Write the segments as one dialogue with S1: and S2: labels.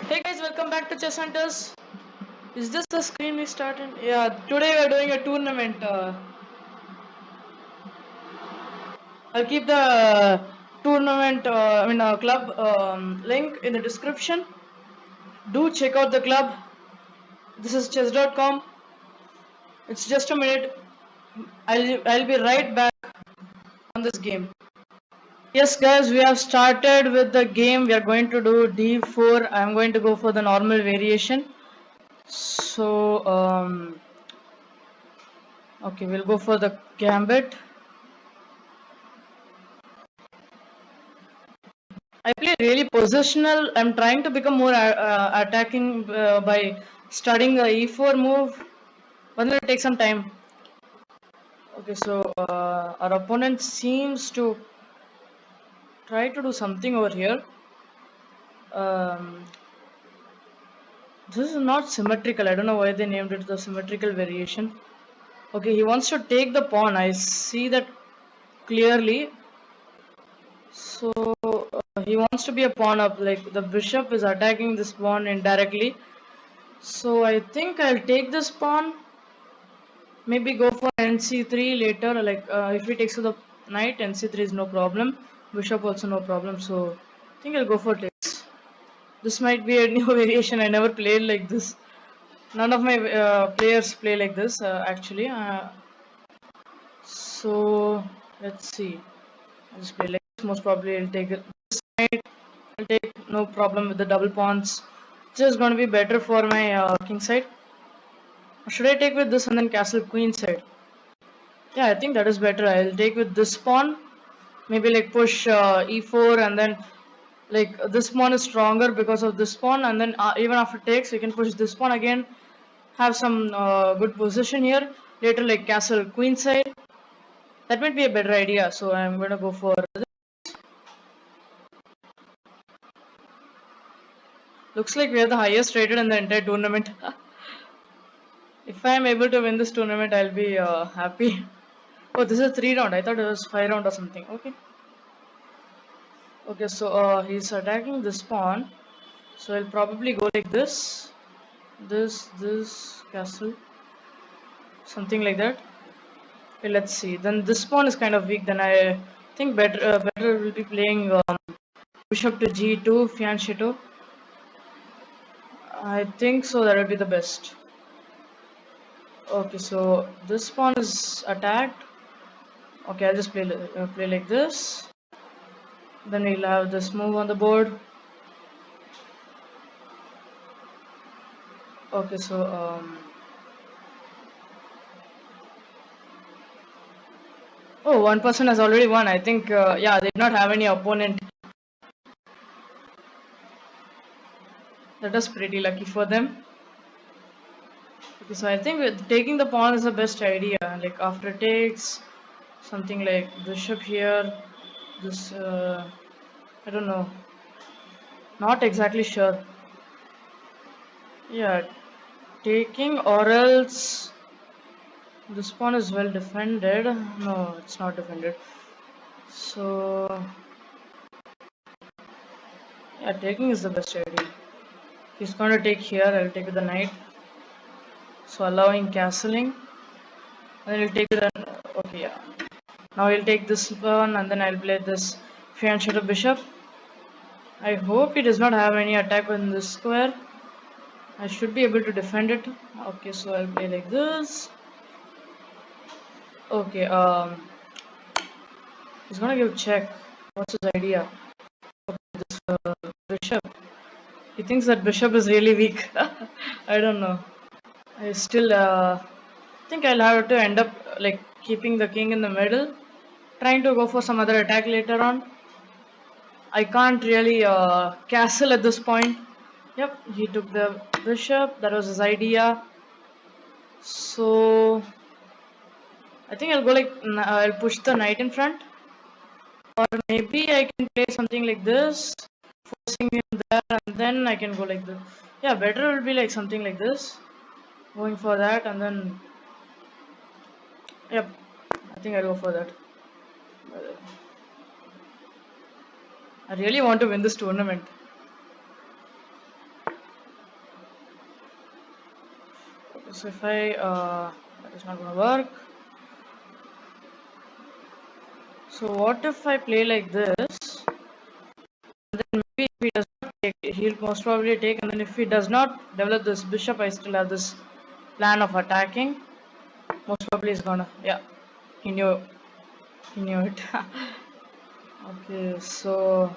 S1: Hey guys, welcome back to Chess Hunters. Is this the screen we started? Yeah, today we are doing a tournament. I'll keep the tournament, club link in the description. Do check out the club. This is chess.com. It's just a minute. I'll be right back on this game. Yes, guys, we have started with the game. We are going to do d4. I'm going to go for the normal variation. So, okay, we'll go for the gambit. I play really positional. I'm trying to become more attacking by studying the e4 move, but it'll take some time. Okay, so our opponent seems to try to do something over here. Um, this is not symmetrical. I don't know why they named it the symmetrical variation. Okay, he wants to take the pawn. I see that clearly. So he wants to be a pawn up. Like the bishop is attacking this pawn indirectly. So I think I'll take this pawn. Maybe go for nc3 later. Like if he takes to the knight, nc3 is no problem. Bishop also no problem. So I think I'll go for takes. This might be a new variation. I never played like this. None of my players play like this actually. So let's see. I'll just play like this. Most probably I'll take it. This knight. I'll take no problem with the double pawns. It's just going to be better for my king side. Should I take with this and then castle queen side? Yeah, I think that is better. I'll take with this pawn. Maybe like push e4 and then like this pawn is stronger because of this pawn, and then even after takes we can push this pawn again. Have some good position here. Later like castle queen side. That might be a better idea. So I'm gonna go for this. Looks like we are the highest rated in the entire tournament. If I am able to win this tournament, I'll be happy. Oh, this is 3 round. I thought it was 5 round or something. Okay. Okay, so he's attacking this pawn. So I'll probably go like this castle, something like that. Okay, let's see. Then this pawn is kind of weak. Then I think better will be playing bishop to g2, fianchetto. I think so. That would be the best. Okay, so this pawn is attacked. Okay, I'll just play like this. Then we'll have this move on the board. Okay, so oh, one person has already won. I think yeah, they did not have any opponent. That was pretty lucky for them. Okay, so I think taking the pawn is the best idea. Like after takes, something like bishop here. This I don't know. Not exactly sure. Yeah, taking or else this pawn is well defended. No, it's not defended. So yeah, taking is the best idea. He's going to take here. I'll take with the knight. So allowing castling. And then he'll take the okay, yeah. Now he'll take this pawn and then I'll play this fianchetto bishop. I hope he does not have any attack on this square. I should be able to defend it. Okay, so I'll play like this. Okay, he's gonna give check. What's his idea? This bishop. He thinks that bishop is really weak. I don't know. I still think I'll have to end up like keeping the king in the middle, trying to go for some other attack later on. I can't really castle at this point. Yep, he took the bishop. That was his idea. So I think I'll go like I'll push the knight in front, or maybe I can play something like this, forcing him there, and then I can go like this. Yeah, better will be like something like this, going for that, and then yep, I think I'll go for that. I really want to win this tournament. So if I that is not gonna work. So what if I play like this? Then maybe if he does not take, he'll most probably take, and then if he does not develop this bishop, I still have this plan of attacking. Most probably he's gonna, yeah, he knew, he knew it. Okay, so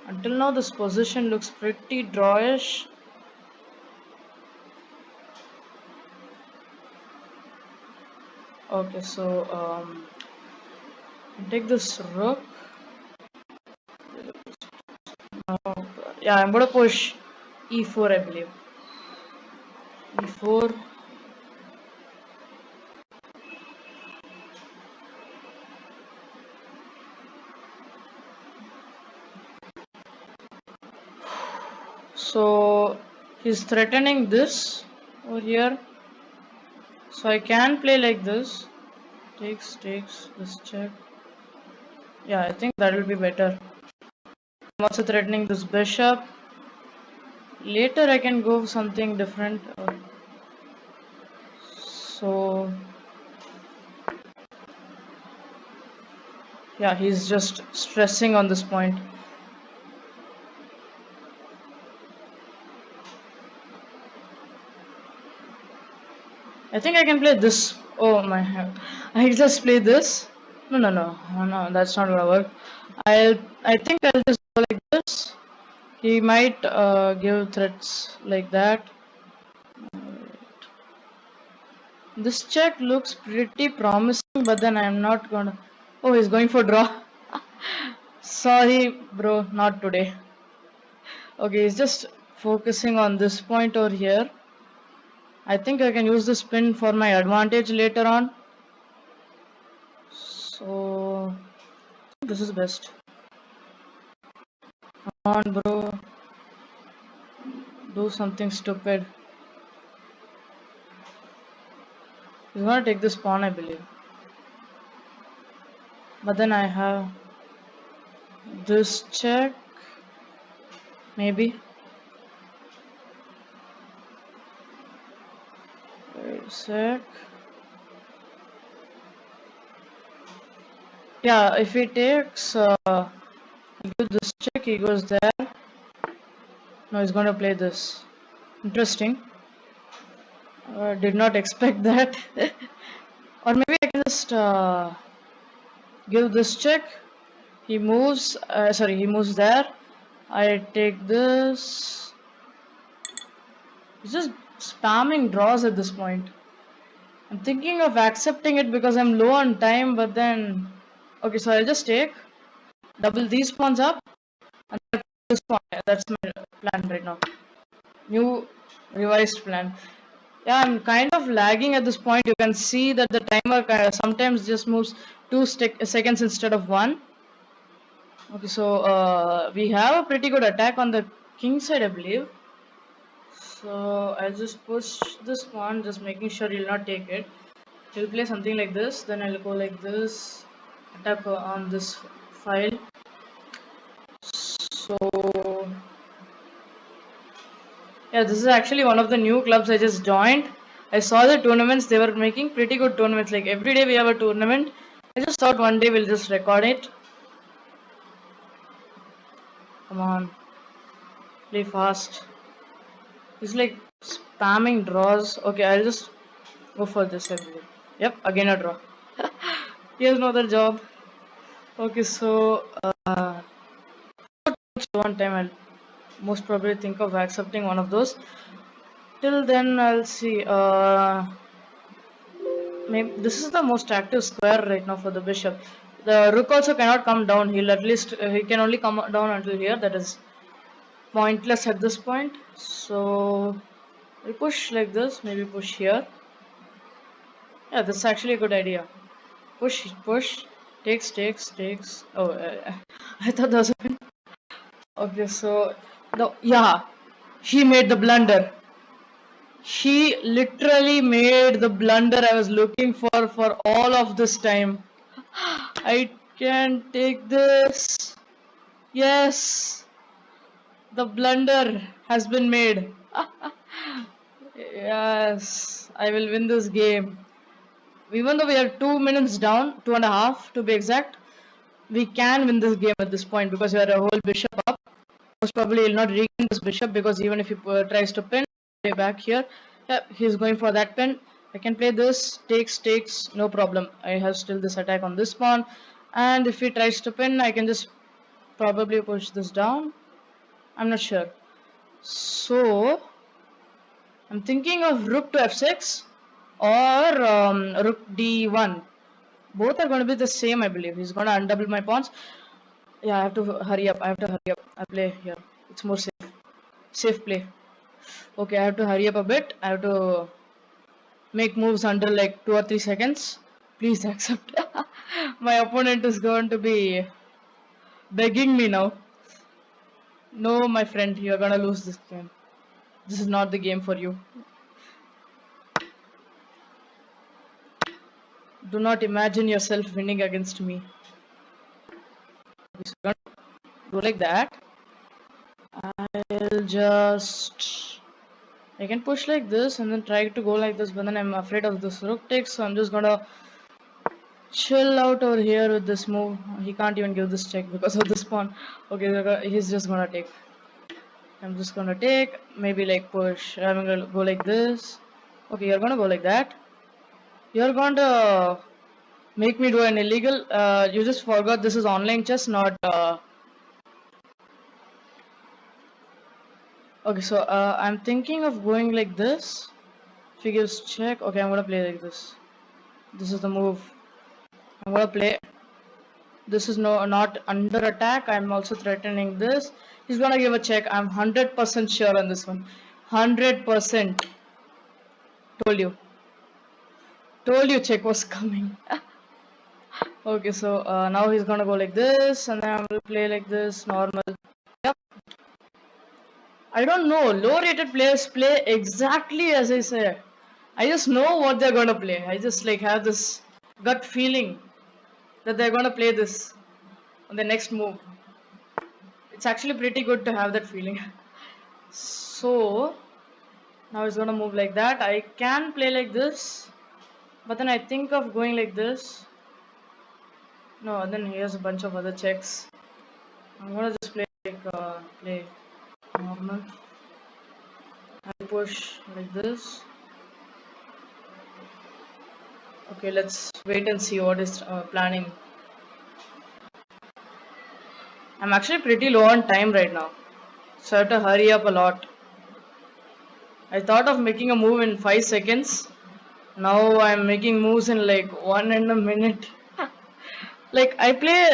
S1: until now this position looks pretty drawish. Okay, so take this rook. Yeah, I'm gonna push e4, I believe. e4. So he's threatening this over here. So I can play like this. Takes, this check. Yeah, I think that will be better. I'm also threatening this bishop. Later I can go for something different. So yeah, he's just stressing on this point. I think I can play this. Oh my, I just play this. No, no, no, no, that's not gonna work. I think I'll just go like this. He might give threats like that. This check looks pretty promising, but then I'm not gonna. Oh, he's going for draw. Sorry, bro, not today. Okay, he's just focusing on this point over here. I think I can use the spin for my advantage later on. So, this is best. Come on, bro. Do something stupid. He's gonna take this pawn, I believe. But then I have this check. Maybe. Wait a sec. Yeah, if he takes give this check, he goes there. No, he's gonna play this. Interesting. Did not expect that. Or maybe I can just give this check. He moves. Sorry, he moves there. I take this. He's just spamming draws at this point. I'm thinking of accepting it because I'm low on time, but then. Okay, so I'll just take. Double these pawns up. And this pawn. That's my plan right now. New revised plan. Yeah, I'm kind of lagging at this point. You can see that the timer sometimes just moves 2 seconds instead of 1. Okay, so we have a pretty good attack on the king side, I believe. So I'll just push this pawn, just making sure he'll not take it. He'll play something like this, then I'll go like this, attack on this file. So yeah, this is actually one of the new clubs I just joined. I saw the tournaments, they were making pretty good tournaments. Like every day we have a tournament. I just thought one day we'll just record it. Come on. Play fast. He's like spamming draws. Okay, I'll just go for this, I believe. Yep, again a draw. He has no other job. Okay, so one time I'll most probably think of accepting one of those. Till then, I'll see. Maybe this is the most active square right now for the bishop. The rook also cannot come down. He'll at least he can only come down until here. That is pointless at this point. So we push like this. Maybe push here. Yeah, that's actually a good idea. Push, push. Takes. Oh, I thought that was a pin. Okay, so no, yeah, he made the blunder. He literally made the blunder I was looking for all of this time. I can take this. Yes, the blunder has been made. Yes, I will win this game. Even though we are 2 minutes down, 2.5 to be exact, we can win this game at this point because we are a whole bishop up. Most probably he'll not regain this bishop because even if he tries to pin, play back here. Yep, he's going for that pin. I can play this, takes, no problem. I have still this attack on this pawn. And if he tries to pin, I can just probably push this down. I'm not sure. So, I'm thinking of rook to f6 or rook d1. Both are going to be the same, I believe. He's going to undouble my pawns. Yeah, I have to hurry up. I'll play here. It's more safe. Safe play. Okay, I have to hurry up a bit. I have to make moves under like 2 or 3 seconds. Please accept. My opponent is going to be begging me now. No, my friend, you're gonna lose this game. This is not the game for you. Do not imagine yourself winning against me. So go like that. I'll just... I can push like this and then try to go like this, but then I'm afraid of this rook takes, so I'm just gonna chill out over here with this move. He can't even give this check because of this pawn. Okay, he's just gonna take. I'm just gonna take, maybe like push. I'm gonna go like this. Okay, you're gonna go like that. You're going to make me do an illegal. You just forgot this is online chess, not. Okay, so I'm thinking of going like this. If he gives check, okay, I'm gonna play like this. This is the move. I'm gonna play. This is not under attack. I'm also threatening this. He's gonna give a check. I'm 100% sure on this one. 100%. Told you. Told you check was coming. Okay, so now he's gonna go like this, and then I'm gonna play like this, normal. Yep. I don't know. Low rated players play exactly as I say. I just know what they're gonna play. I just like have this gut feeling that they're gonna play this on the next move. It's actually pretty good to have that feeling. So now he's gonna move like that. I can play like this, but then I think of going like this. No, and then here's a bunch of other checks. I'm gonna just play like play normal. I push like this. Okay, let's wait and see what is planning. I'm actually pretty low on time right now, so I have to hurry up a lot. I thought of making a move in 5 seconds. Now I'm making moves in like 1 minute. Like I play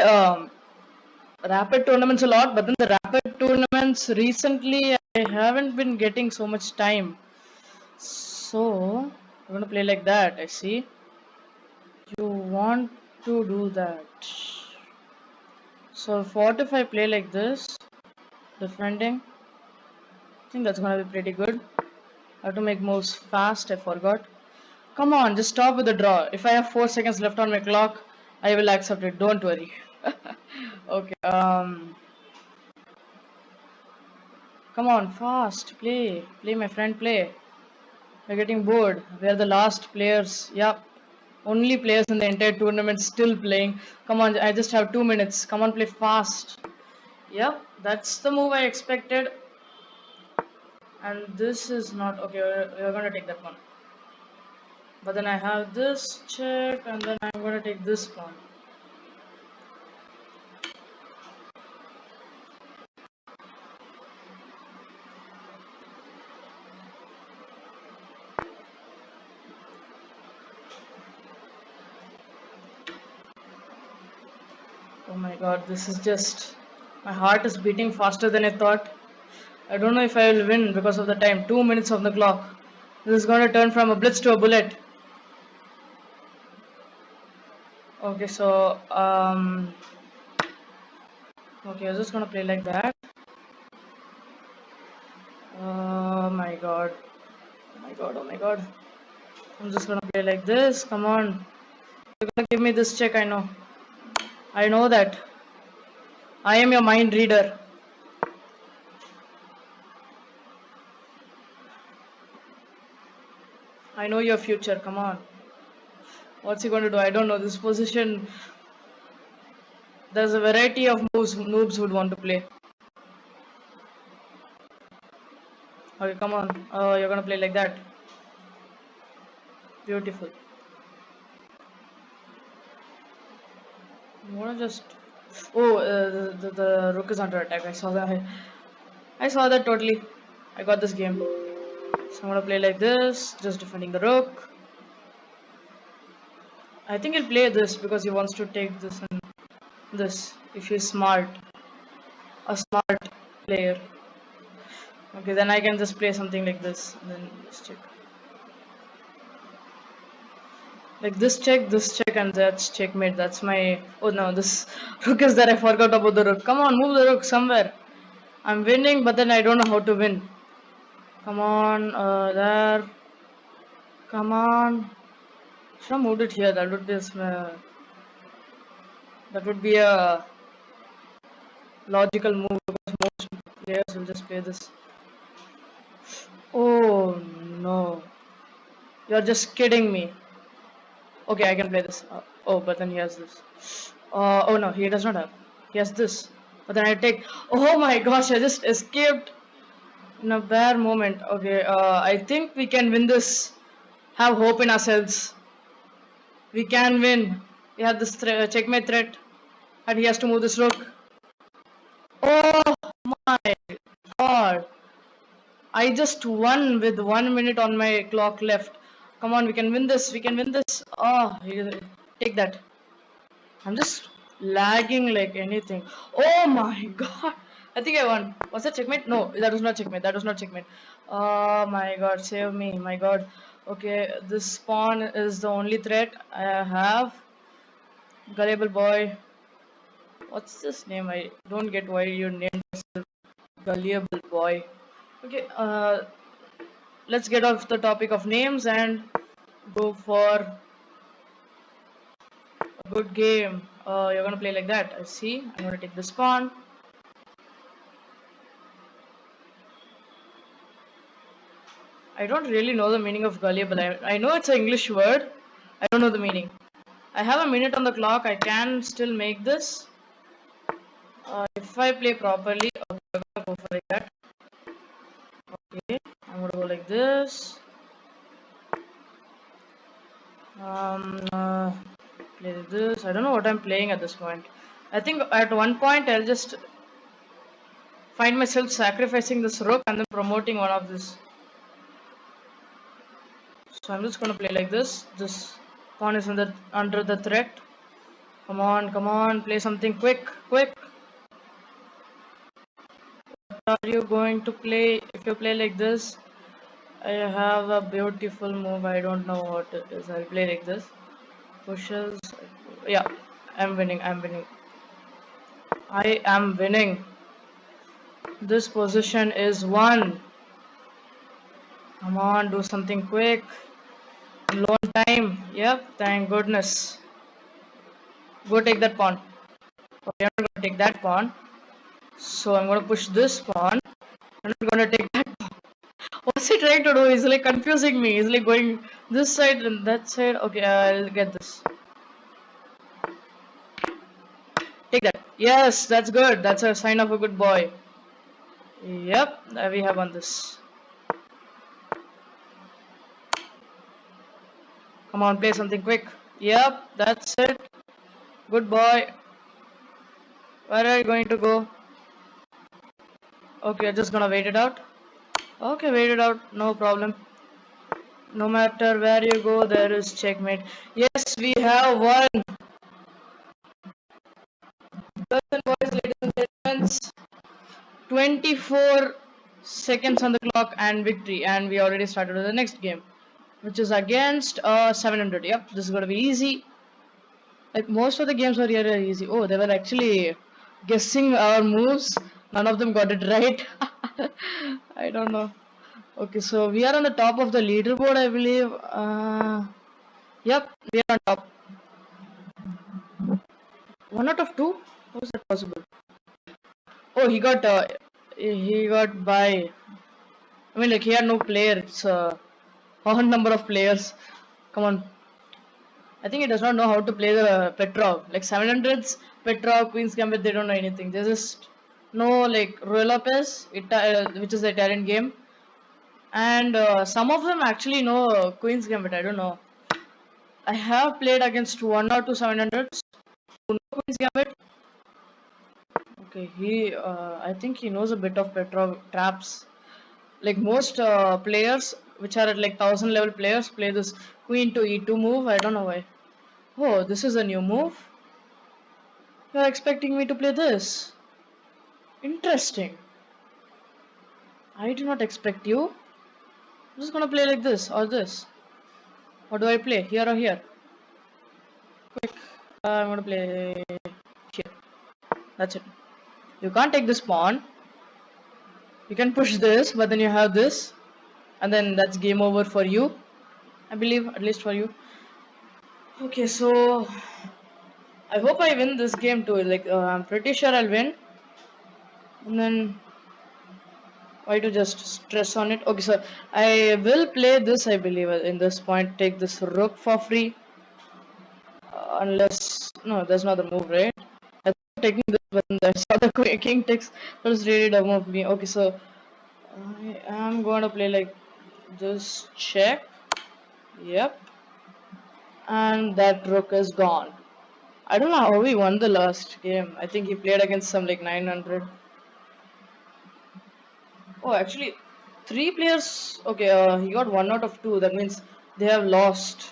S1: rapid tournaments a lot, but then the rapid tournaments recently I haven't been getting so much time. So I'm gonna play like that. I see. You want to do that. So what if I play like this, defending? I think that's gonna be pretty good. I have to make moves fast. I forgot. Come on, just stop with the draw. If I have 4 seconds left on my clock, I will accept it. Don't worry. Okay. Come on, fast. Play, my friend. Play. We're getting bored. We are the last players. Yep. Only players in the entire tournament still playing. Come on, I just have 2 minutes. Come on, play fast. Yep, that's the move I expected. And this is not okay. We're gonna take that one. But then I have this check, and then I'm gonna take this pawn. Oh my god, this is just... My heart is beating faster than I thought. I don't know if I will win because of the time. 2 minutes on the clock. This is gonna turn from a blitz to a bullet. Okay, so okay, I'm just gonna play like that. Oh my god. Oh my god, oh my god. I'm just gonna play like this. Come on. You're gonna give me this check, I know. I know that. I am your mind reader. I know your future. Come on. What's he going to do? I don't know. This position, there's a variety of moves noobs would want to play. Okay, come on. You're going to play like that. Beautiful. You want to just... Oh, the rook is under attack. I saw that. I saw that totally. I got this game. So I'm going to play like this. Just defending the rook. I think he'll play this because he wants to take this and this. If he's smart. A smart player. Okay, then I can just play something like this. And then just check. Like this check, and that's checkmate. That's my... Oh no, this rook is there. I forgot about the rook. Come on, move the rook somewhere. I'm winning, but then I don't know how to win. Come on, there. Come on. Should have moved it here. That would be a logical move because most players will just play this. Oh no. You're just kidding me. Okay, I can play this. Oh, but then he has this. Oh no, he does not have. He has this. But then I take. Oh my gosh, I just escaped in a bare moment. Okay, I think we can win this. Have hope in ourselves. We can win. We have this checkmate threat. And he has to move this rook. Oh my god. I just won with 1 minute on my clock left. Come on, we can win this. We can win this. Oh, take that. I'm just lagging like anything. Oh my god. I think I won. Was that checkmate? No, that was not checkmate. That was not checkmate. Oh my god, save me. My god. Okay, this pawn is the only threat I have. Gullible boy. What's this name? I don't get why you named yourself Gullible boy. Okay, let's get off the topic of names and go for a good game. You're gonna play like that. I see. I'm gonna take this pawn. I don't really know the meaning of gullible. I know it's an English word. I don't know the meaning. I have a minute on the clock. I can still make this. If I play properly, okay, I'm gonna go for like that. Okay, I'm gonna go like this. Play this. I don't know what I'm playing at this point. I think at one point I'll just find myself sacrificing this rook and then promoting one of this. So I'm just gonna play like this. This pawn is under the threat. Come on, play something quick. What are you going to play? If you play like this, I have a beautiful move. I don't know what it is. I'll play like this. Pushes. Yeah, I'm winning. I am winning. This position is won. Come on, do something quick. Loan time. Yep, thank goodness. Go take that pawn. Okay, I'm not gonna take that pawn. So I'm gonna push this pawn. I'm not gonna take that pawn. What's he trying to do? He's like confusing me. He's like going this side and that side. Okay, I'll get this. Take that. Yes, that's good. That's a sign of a good boy. Yep, we have on this. Come on, play something quick. Yep, that's it. Good boy. Where are you going to go? Okay, you're just gonna wait it out. Okay, wait it out. No problem. No matter where you go, there is checkmate. Yes, we have won. Girls and boys, ladies and gentlemen, 24 seconds on the clock and victory. And we already started with the next game, which is against 700. Yep, this is gonna be easy. Like most of the games were here easy. Oh, they were actually guessing our moves. None of them got it right. I don't know. Okay, so we are on the top of the leaderboard, I believe. Yep, we are on top. 1 out of 2? How is that possible? Oh, he got by. I mean, like he had no player. It's Odd number of players. Come on. I think he does not know how to play the Petrov. Like 700s, Petrov, Queen's Gambit, they don't know anything. They just know like Ruy Lopez, which is the Italian game. And some of them actually know Queen's Gambit. I don't know. I have played against one or two 700s who know Queen's Gambit. Okay, I think he knows a bit of Petrov traps. Like most players, which are at like 1000 level players, play this Queen to E2 move. I don't know why. Oh, this is a new move. You're expecting me to play this? Interesting. I do not expect you. I'm just gonna play like this or this. What do I play? Here or here? Quick. I'm gonna play here. That's it. You can't take this pawn. You can push this, but then you have this. And then that's game over for you. I believe, at least for you. Okay, so I hope I win this game too. Like, I'm pretty sure I'll win. And then why to just stress on it? Okay, so I will play this, I believe, in this point. Take this rook for free. Unless, no, that's not the move, right? I thought taking this, but then I saw the king takes. That was really dumb of me. Okay, so I am going to play like this check. Yep. And that rook is gone. I don't know how he won the last game. I think he played against some like 900. Oh, actually, three players. Okay, he got one out of two. That means they have lost,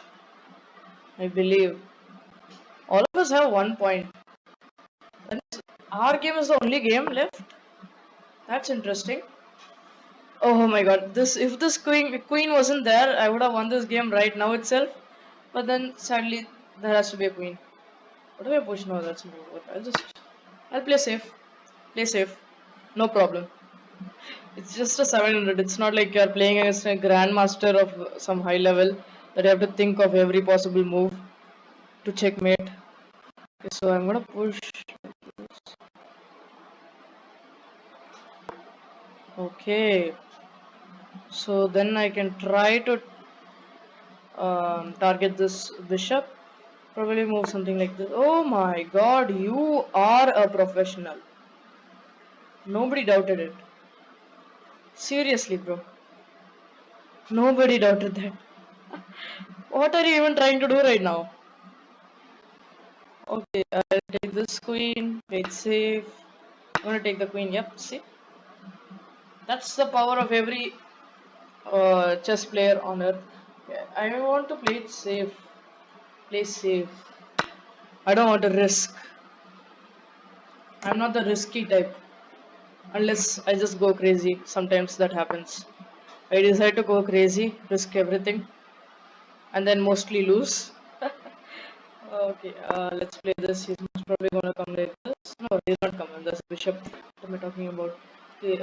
S1: I believe. All of us have 1 point. And our game is the only game left. That's interesting. Oh my god, this if this queen wasn't there, I would have won this game right now itself. But then sadly there has to be a queen. What do I push now? That's more. I'll play safe. Play safe. No problem. It's just a 700. It's not like you're playing against a grandmaster of some high level that you have to think of every possible move to checkmate. Okay, so I'm gonna push. Okay, so then I can try to target this bishop. Probably move something like this. Oh my god, you are a professional. Nobody doubted it. Seriously, bro. Nobody doubted that. What are you even trying to do right now? Okay, I'll take this queen. Wait, safe. I'm gonna take the queen. Yep, see? That's the power of every chess player on earth. Okay, I want to play it safe. Play safe. I don't want to risk. I'm not the risky type. Unless I just go crazy. Sometimes that happens. I decide to go crazy, risk everything, and then mostly lose. Okay, let's play this. He's most probably gonna come like this. No, he's not coming. That's bishop. What am I talking about? Okay,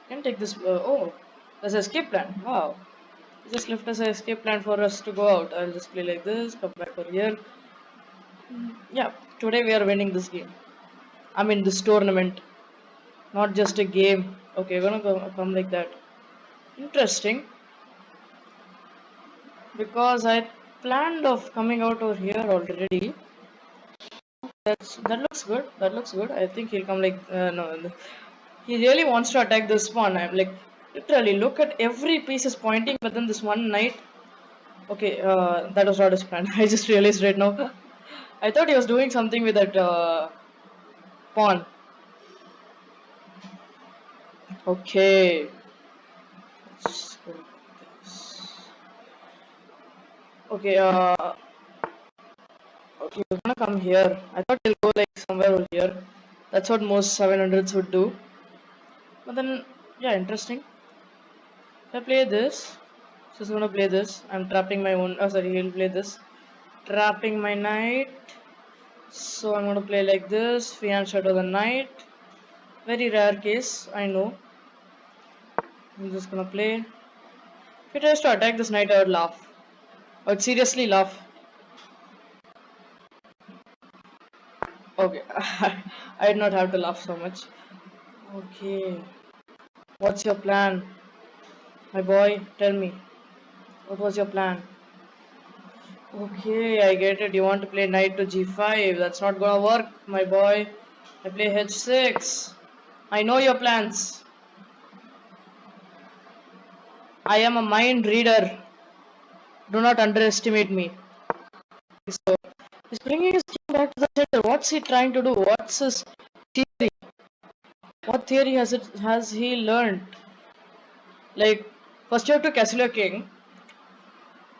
S1: can take this. Oh, there's an escape plan. Wow. He just left us an escape plan for us to go out. I'll just play like this. Come back over here. Yeah, today we are winning this game. I mean, this tournament, not just a game. Okay, we're gonna come like that. Interesting. Because I planned of coming out over here already. That looks good. That looks good. I think he'll come like no. He really wants to attack this pawn. I'm like literally look at every piece is pointing, but then this one knight. Okay, that was not his plan. I just realized right now. I thought he was doing something with that pawn. Okay. Let's go with this. Okay. Okay, we're gonna come here. I thought he'll go like somewhere over here. That's what most 700s would do. But then, yeah, interesting. If I play this, so he's gonna play this. I'm trapping my own. Oh, sorry, he'll play this. Trapping my knight. So I'm gonna play like this. Fiancé Shadow the knight. Very rare case, I know. I'm just gonna play. If he tries to attack this knight, I would laugh. I would seriously laugh. Okay, I did not have to laugh so much. Okay, what's your plan, my boy? Tell me. What was your plan? Okay, I get it. You want to play knight to g5. That's not gonna work, my boy. I play h6. I know your plans. I am a mind reader. Do not underestimate me. So, he's bringing his king back to the center. What's he trying to do? What's his theory? What theory has he learned? Like, first you have to castle your king.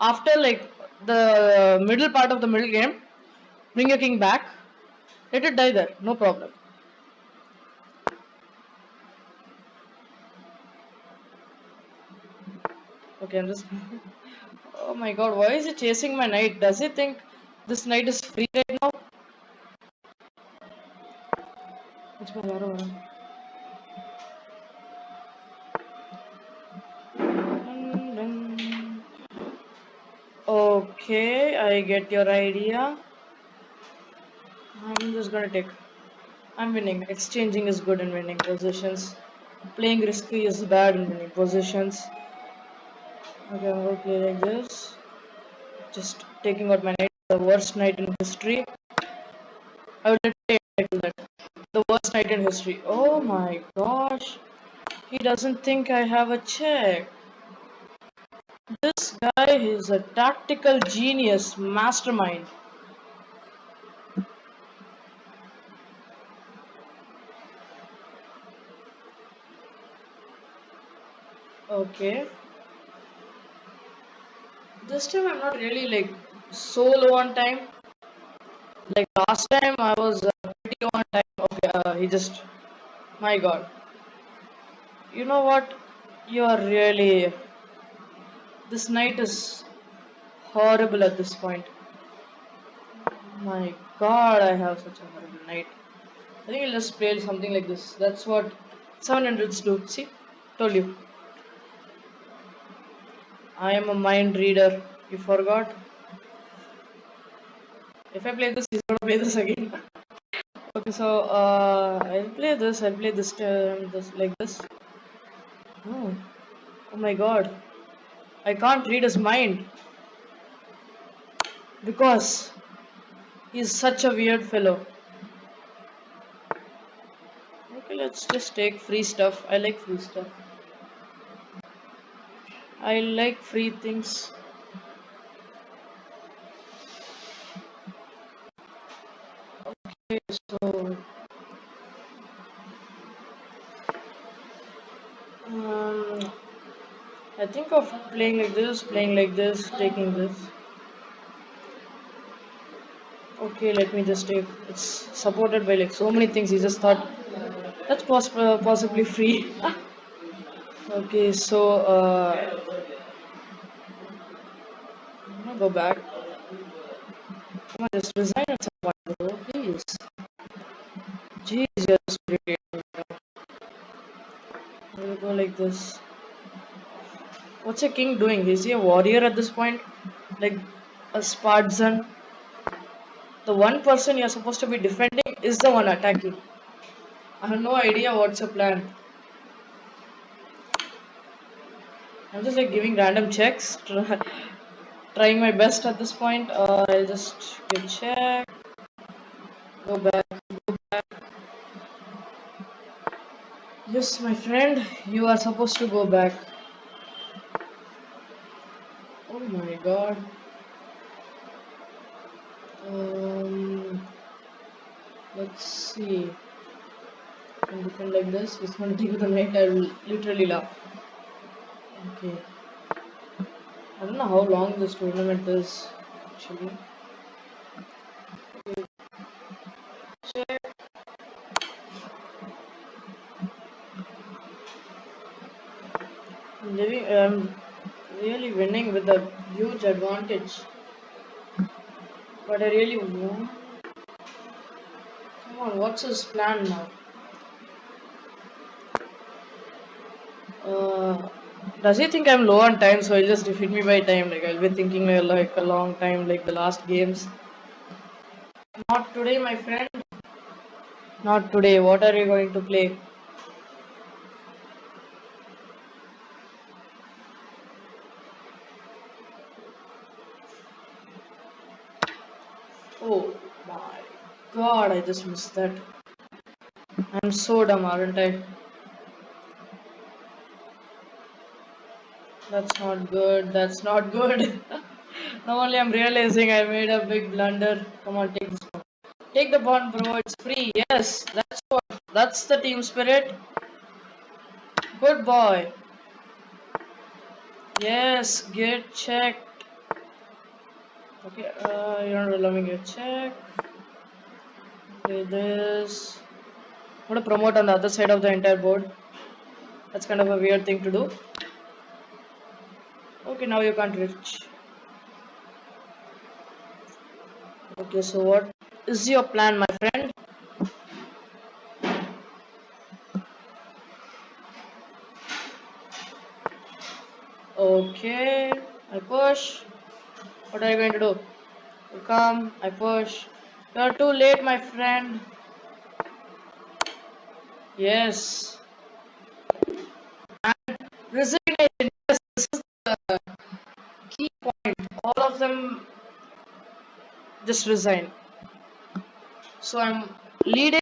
S1: After like the middle part of the middle game, bring your king back. Let it die there. No problem. Okay, I'm just. Oh my god, why is he chasing my knight? Does he think this knight is free right now? It's my Lara. Okay, I get your idea. I'm just gonna take. I'm winning. Exchanging is good in winning positions. Playing risky is bad in winning positions. Okay, I'm gonna play like this. Just taking out my knight. The worst knight in history. I will take that. The worst knight in history. Oh my gosh. He doesn't think I have a check. This guy is a tactical genius, mastermind. Okay. This time I'm not really like so low on time. Like last time I was pretty low on time. Okay, he just. My god. You know what? You are really. This knight is horrible at this point. My god, I have such a horrible knight. I think I'll just play something like this. That's what 700s do. See? Told you. I am a mind reader. You forgot? If I play this, he's gonna play this again. Okay, so I'll play this. I'll play this like this. Oh, oh my god! I can't read his mind because he's such a weird fellow. Okay, let's just take free stuff. I like free stuff. I like free things. Okay, so um, I think of playing like this, taking this. Okay, let me just take. It's supported by like so many things. He just thought that's possibly free. Okay, so I'm gonna go back. Come on, just resign at some point, bro. Please. Jeez, you're just irritating. I'll go like this. What's a king doing? Is he a warrior at this point? Like a Spartan? The one person you're supposed to be defending is the one attacking. I have no idea what's your plan. I'm just like giving random checks, trying my best at this point. I'll just give check, go back. Yes, my friend, you are supposed to go back. Oh my god. Um, let's see. Can defend like this. This one take with the knight. I will literally laugh. Okay. I don't know how long this tournament is actually. Check. I'm really winning with a huge advantage. But I really want. Come on, what's his plan now? Uh, does he think I'm low on time, so he'll just defeat me by time? Like I'll be thinking like a long time, like the last games. Not today, my friend. Not today. What are you going to play? Oh my god, I just missed that. I'm so dumb, aren't I? That's not good. That's not good. Now only I'm realizing I made a big blunder. Come on, take this one. Take the bond, bro. It's free. Yes, that's what. That's the team spirit. Good boy. Yes, get checked. Okay, you're not allowing me to check. Okay, this. I'm gonna promote on the other side of the entire board. That's kind of a weird thing to do. Okay, now you can't reach. Okay, so what is your plan, my friend? Okay, I push. What are you going to do? You come, I push. You're too late, my friend. Yes. And resignation. Yes, this is the key point. All of them just resign. So I'm leading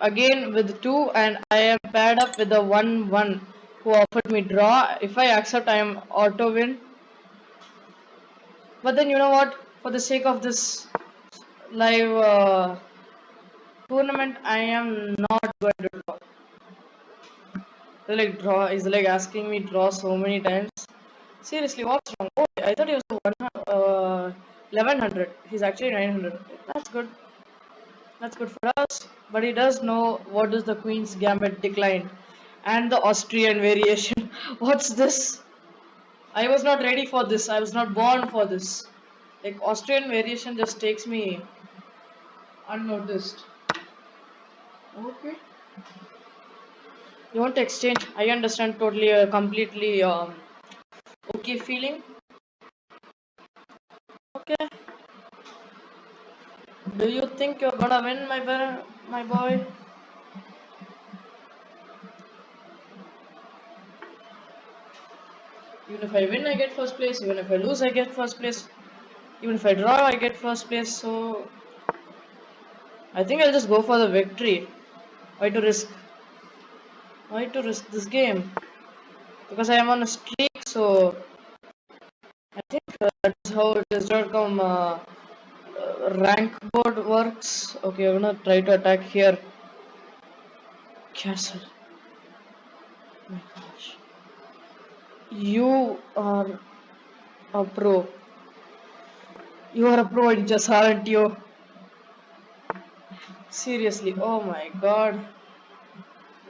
S1: again with 2 and I am paired up with the 1-1 who offered me draw. If I accept, I am auto win. But then you know what? For the sake of this live tournament, I am not going to draw. Like draw is like asking me draw so many times. Seriously, what's wrong? Oh, I thought he was 1100. He's actually 900. That's good. That's good for us. But he does know what is the Queen's Gambit decline and the Austrian variation. What's this? I was not ready for this. I was not born for this. Like Austrian variation just takes me unnoticed. Okay. You want to exchange? I understand totally, completely okay feeling. Okay. Do you think you're gonna win, my boy? Even if I win, I get first place. Even if I lose, I get first place. Even if I draw, I get first place. So I think I'll just go for the victory. Why to risk? Why to risk this game? Because I am on a streak, so I think that's how it is. .com rank board works. Okay, I'm gonna try to attack here. Castle. Oh my gosh. You are a pro. You are a pro in chess, aren't you? Seriously. Oh my god.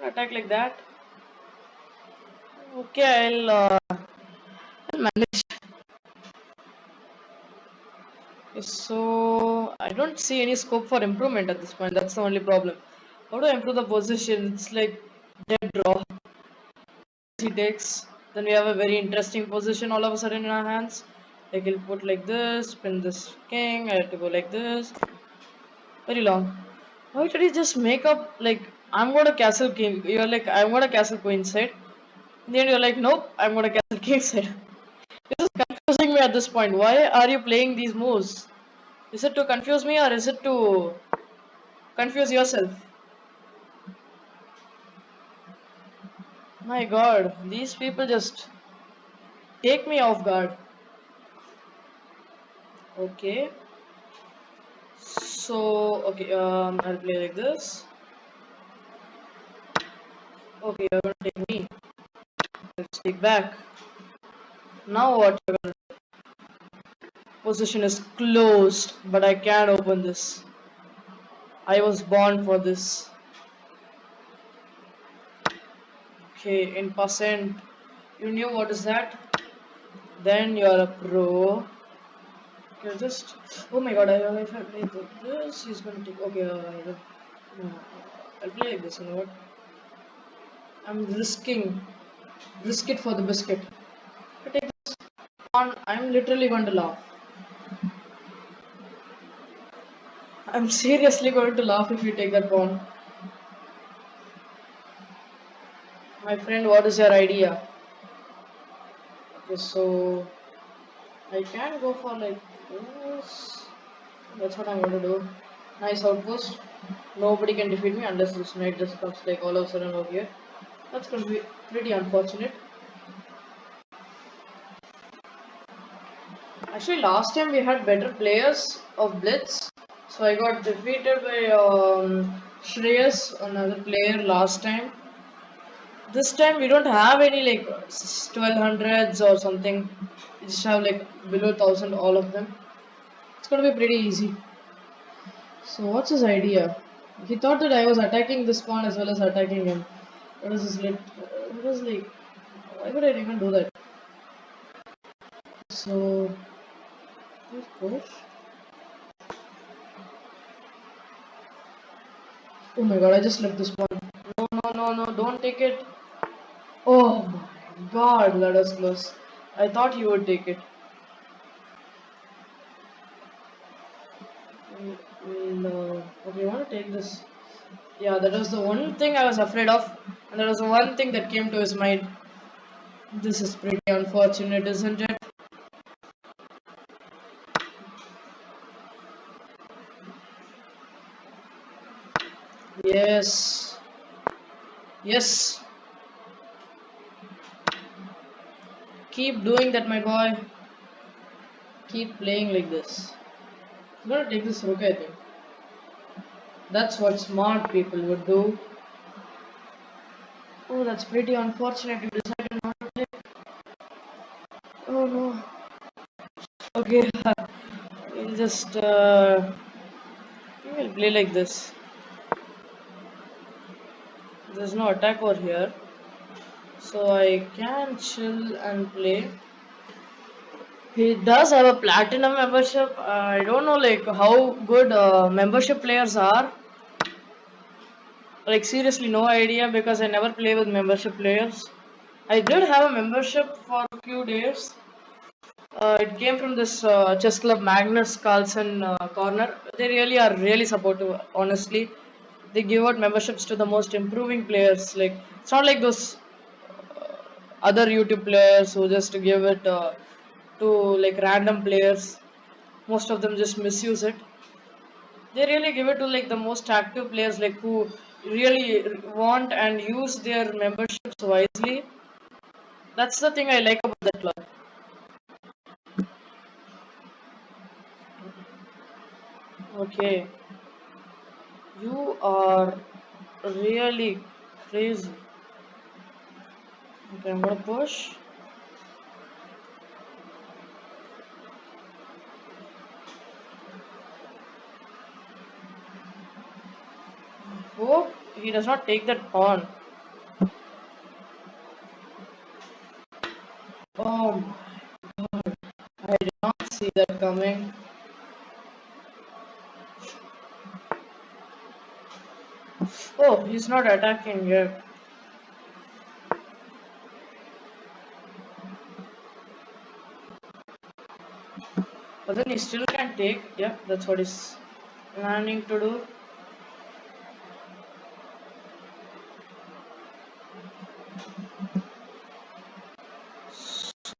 S1: Attack like that. Okay, I'll manage. So I don't see any scope for improvement at this point. That's the only problem. How do I improve the position? It's like dead draw. He takes. Then we have a very interesting position all of a sudden in our hands. Like he'll put like this, spin this king. I have to go like this. Very long. Why did he just make up like I'm gonna castle king? You're like I'm gonna castle queen side. Then you're like nope, I'm gonna castle king side. This is confusing me at this point. Why are you playing these moves? Is it to confuse me or is it to confuse yourself? My god, these people just take me off guard. Okay. So, okay, I'll play like this. Okay, you're gonna take me. Let's take back. Now what? Position is closed, but I can't open this. I was born for this. Okay, in percent. You knew what is that? Then you're a pro. Okay, just. Oh my god, if I play this, he's gonna take. Okay, no, I'll play like this, you know what? I'm risking. Risk it for the biscuit. I take this on. I'm literally going to laugh. I'm seriously going to laugh if you take that pawn. My friend, what is your idea? Okay, so I can go for like this. That's what I'm going to do. Nice outpost. Nobody can defeat me unless this knight just comes like all of a sudden over here. That's going to be pretty unfortunate. Actually, last time we had better players of Blitz. So I got defeated by Shreyas, another player last time. This time we don't have any like 1200s or something. We just have like below 1000 all of them. It's gonna be pretty easy. So what's his idea? He thought that I was attacking this pawn as well as attacking him. What is this lit? What is like? Why would I even do that? So let's push. Oh my god! I just left this pawn. No, no, no, no! Don't take it. Oh my god! That was close. I thought he would take it. Okay, I want to take this. Yeah, that was the one thing I was afraid of, and that was the one thing that came to his mind. This is pretty unfortunate, isn't it? Yes. Yes. Keep doing that, my boy. Keep playing like this. I'm gonna take this rook, I think. That's what smart people would do. Oh, that's pretty unfortunate. You decided not to take. Oh no. Okay. We'll just. We'll play like this. There's no attack over here. So I can chill and play. He does have a platinum membership. I don't know like how good membership players are. Like seriously, no idea because I never play with membership players. I did have a membership for a few days. It came from this chess club Magnus Carlsen corner. They really are really supportive. Honestly, they give out memberships to the most improving players. Like it's not like those other YouTube players who just give it to like random players. Most of them just misuse it. They really give it to like the most active players, like who really want and use their memberships wisely. That's the thing I like about that club. Okay, you are really crazy. Okay, I'm gonna push. Hope he does not take that pawn. Oh, I did not see that coming. Oh, he's not attacking yet. But then he still can take. Yeah, that's what he's planning to do.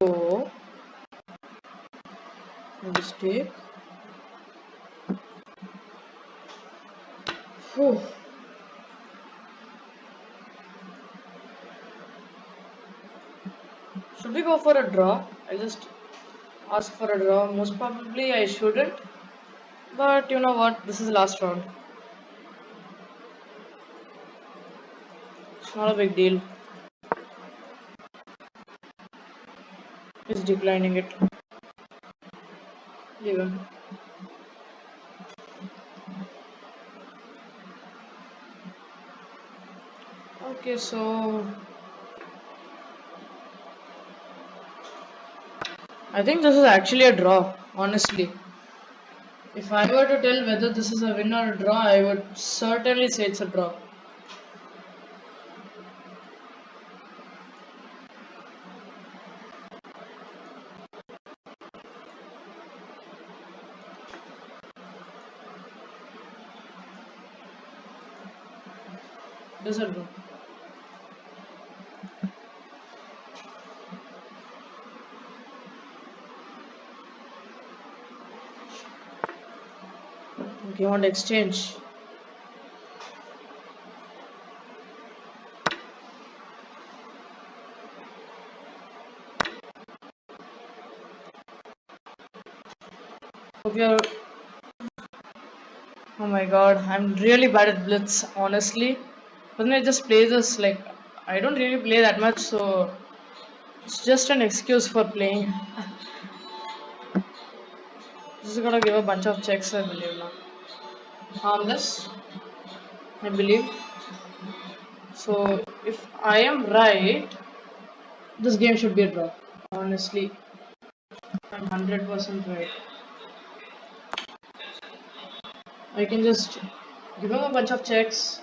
S1: So, I'll just take. Whew. Should we go for a draw? I just ask for a draw. Most probably I shouldn't. But you know what? This is the last round. It's not a big deal. He's declining it. Leave him. Okay, so I think this is actually a draw, honestly. If I were to tell whether this is a win or a draw, I would certainly say it's a draw. It is a draw. Okay, you want to exchange. Hope you're. Oh my god, I'm really bad at Blitz, honestly. But then I just play this like I don't really play that much, so it's just an excuse for playing. Just gonna give a bunch of checks, I believe now. Harmless, I believe. So if I am right, this game should be a draw. Honestly, I'm 100% right. I can just give him a bunch of checks,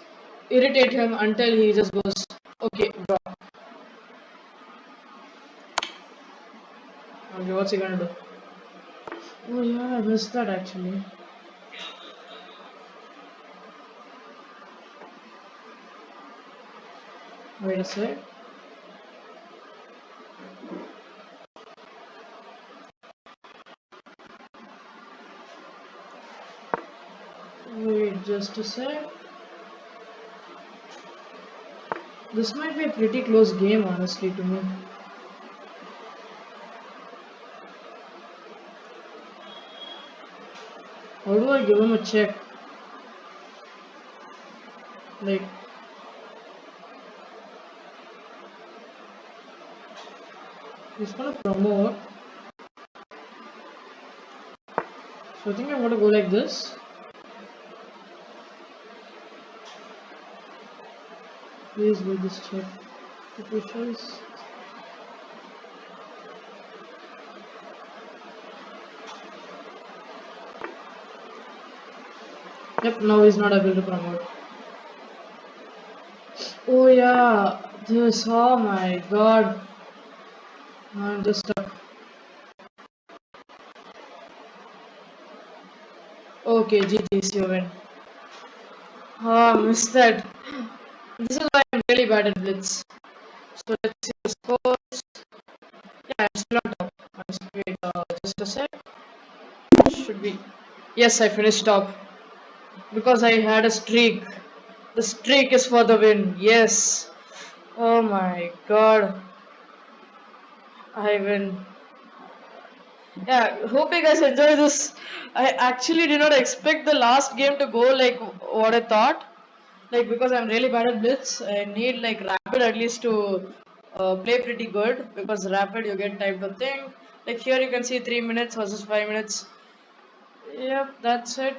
S1: irritate him until he just goes, okay, draw. Okay, what's he gonna do? Oh yeah, I missed that actually. Wait a sec. Wait just a sec. This might be a pretty close game, honestly, to me. How do I give him a check? Like, he's gonna promote. So I think I'm gonna go like this. Please do this check. Officials. Yep, now he's not able to promote. Oh yeah, this. Oh my god. I'm just stuck. Okay, GG's, you win. Oh, I missed that. This is why I'm really bad at Blitz. So let's see the scores. Yeah, I'm still on top. Wait, just a sec. Should be. Yes, I finished top. Because I had a streak. The streak is for the win. Yes. Oh my god. I win. Yeah, hope you guys enjoy this. I actually did not expect the last game to go like what I thought. Like because I'm really bad at blitz, I need like rapid at least to play pretty good. Because rapid you get time to think. Like here you can see 3 minutes versus 5 minutes. Yep, that's it.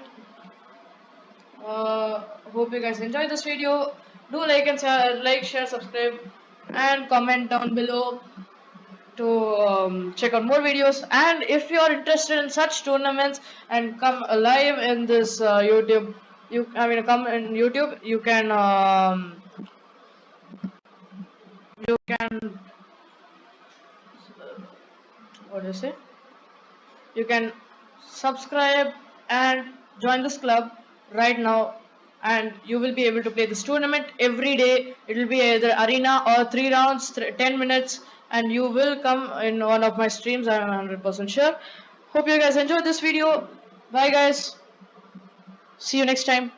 S1: Hope you guys enjoyed this video. Do like, share, subscribe, and comment down below to check out more videos. And if you are interested in such tournaments and come live in this YouTube, come in YouTube. You can what do you say? You can subscribe and join this club right now, and you will be able to play this tournament every day. It will be either arena or 3 rounds, 10 minutes, and you will come in one of my streams. I'm 100% sure. Hope you guys enjoyed this video. Bye guys, see you next time.